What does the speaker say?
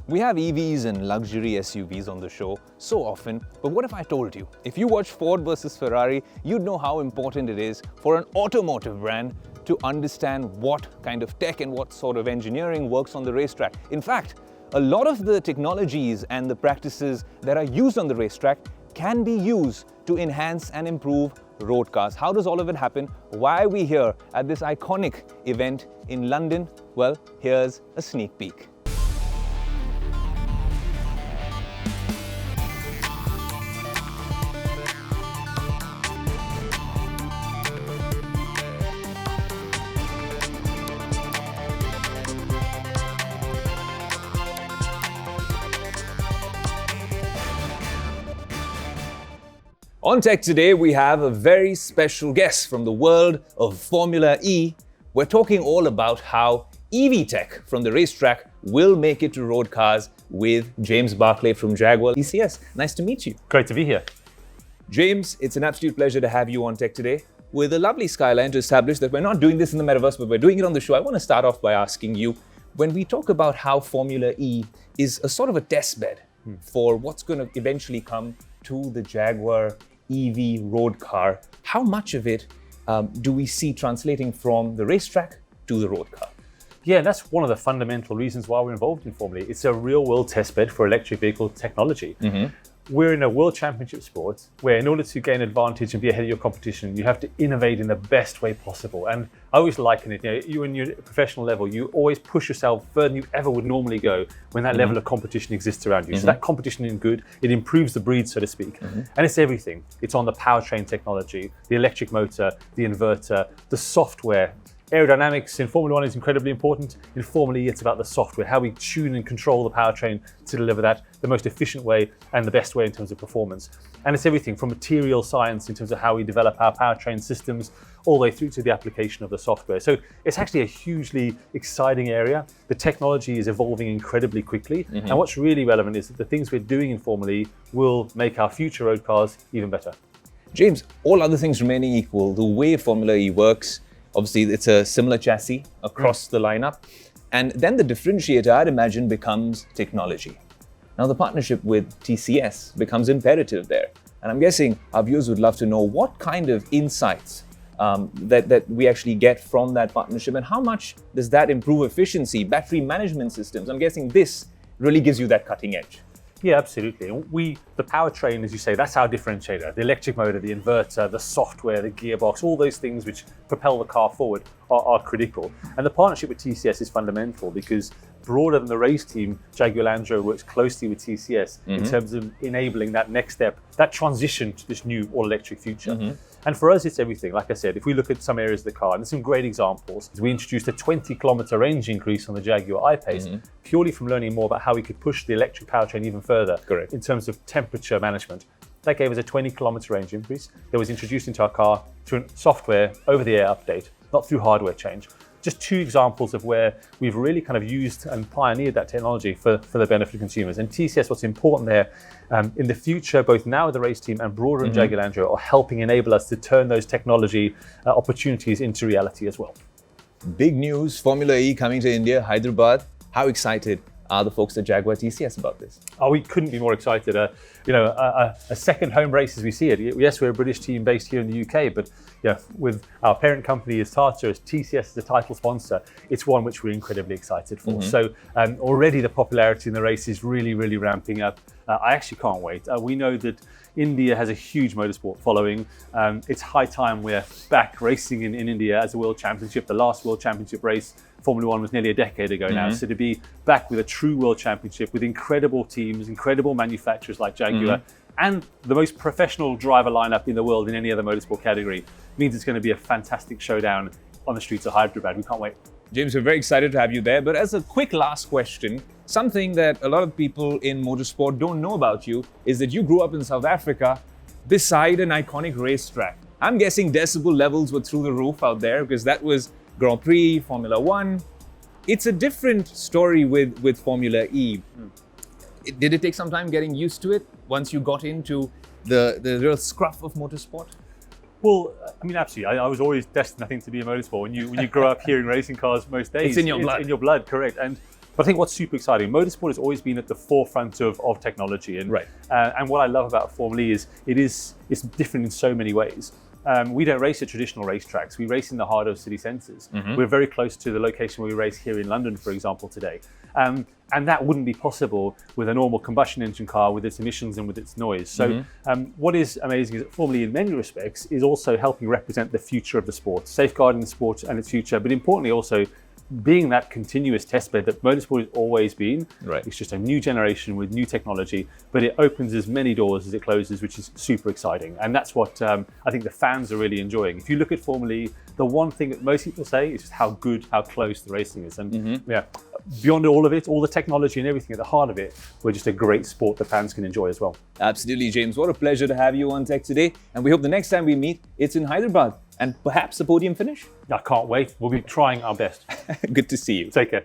We have EVs and luxury SUVs on the show so often, but what if I told you, if you watch Ford versus Ferrari, you'd know how important it is for an automotive brand to understand what kind of tech and what sort of engineering works on the racetrack. In fact, a lot of the technologies and the practices that are used on the racetrack can be used to enhance and improve road cars. How does all of it happen? Why are we here at this iconic event in London? Well, here's a sneak peek. On Tech today, we have a very special guest from the world of Formula E. We're talking all about how EV tech from the racetrack will make it to road cars with James Barclay from Jaguar TCS. Nice to meet you. Great to be here. James, it's an absolute pleasure to have you on Tech today. With a lovely skyline to establish that we're not doing this in the metaverse, but we're doing it on the show, I want to start off by asking you, when we talk about how Formula E is a sort of a test bed for what's going to eventually come to the Jaguar EV road car, how much of it do we see translating from the racetrack to the road car? Yeah, that's one of the fundamental reasons why we're involved in Formula E. It's a real world testbed for electric vehicle technology. We're in a world championship sport where in order to gain advantage and be ahead of your competition, you have to innovate in the best way possible. And I always liken it, you in your professional level, you always push yourself further than you ever would normally go when that level of competition exists around you. So that competition is good, it improves the breed, so to speak. And it's everything. It's on the powertrain technology, the electric motor, the inverter, the software. Aerodynamics in Formula One is incredibly important. In Formula E, it's about the software, how we tune and control the powertrain to deliver that the most efficient way and the best way in terms of performance. And it's everything from material science in terms of how we develop our powertrain systems all the way through to the application of the software. So it's actually a hugely exciting area. The technology is evolving incredibly quickly. And what's really relevant is that the things we're doing in Formula E will make our future road cars even better. James, all other things remaining equal, the way Formula E works, obviously, it's a similar chassis across the lineup. And then the differentiator, I'd imagine, becomes technology. Now, the partnership with TCS becomes imperative there. And I'm guessing our viewers would love to know what kind of insights that we actually get from that partnership and how much does that improve efficiency, battery management systems. I'm guessing this really gives you that cutting edge. Yeah, absolutely. The powertrain, as you say, that's our differentiator. The electric motor, the inverter, the software, the gearbox, all those things which propel the car forward are critical. And the partnership with TCS is fundamental because broader than the race team, Jaguar Land Rover works closely with TCS in terms of enabling that next step, that transition to this new all-electric future. And for us, it's everything. Like I said, if we look at some areas of the car, and there's some great examples. We introduced a 20-kilometer range increase on the Jaguar I-Pace, purely from learning more about how we could push the electric powertrain even further in terms of temperature management. That gave us a 20-kilometer range increase that was introduced into our car through a software over-the-air update, not through hardware change. Just two examples of where we've really kind of used and pioneered that technology for the benefit of consumers. And TCS, what's important there, in the future, both now with the race team and broader in Jaguar Land Rover, are helping enable us to turn those technology opportunities into reality as well. Big news, Formula E coming to India, Hyderabad. How excited are the folks at Jaguar TCS about this? Oh, we couldn't be more excited. A second home race as we see it. Yes, we're a British team based here in the UK, but with our parent company as Tata, as TCS as the title sponsor, it's one which we're incredibly excited for. So already the popularity in the race is really, really ramping up. I actually can't wait. We know that India has a huge motorsport following. It's high time we're back racing in India as a world championship. The last world championship race, Formula One, was nearly a decade ago now. So to be back with a true world championship with incredible teams, incredible manufacturers like Jaguar, and the most professional driver lineup in the world in any other motorsport category means it's going to be a fantastic showdown on the streets of Hyderabad. We can't wait. James, we're very excited to have you there. But as a quick last question, something that a lot of people in motorsport don't know about you is that you grew up in South Africa beside an iconic racetrack. I'm guessing decibel levels were through the roof out there because that was Grand Prix, Formula One. It's a different story with Formula E. Did it take some time getting used to it once you got into the real scruff of motorsport? Well, I mean, absolutely. I was always destined, I think, to be a motorsport. When you grow up hearing racing cars most days, it's in your blood. It's in your blood, correct. And But I think what's super exciting, motorsport has always been at the forefront of technology. And, and what I love about Formula E is it's different in so many ways. We don't race at traditional racetracks. We race in the heart of city centres. We're very close to the location where we race here in London, for example, today. And that wouldn't be possible with a normal combustion engine car with its emissions and with its noise. So what is amazing is that Formula E in many respects is also helping represent the future of the sport, safeguarding the sport and its future, but importantly also being that continuous testbed that motorsport has always been. It's just a new generation with new technology, but it opens as many doors as it closes, which is super exciting. And that's what I think the fans are really enjoying. If you look at Formula E, the one thing that most people say is just how good, how close the racing is. And yeah, beyond all of it, all the technology and everything at the heart of it, we're just a great sport that fans can enjoy as well. Absolutely, James. What a pleasure to have you on Tech Today. And we hope the next time we meet, it's in Hyderabad and perhaps a podium finish. I can't wait. We'll be trying our best. Good to see you. Take care.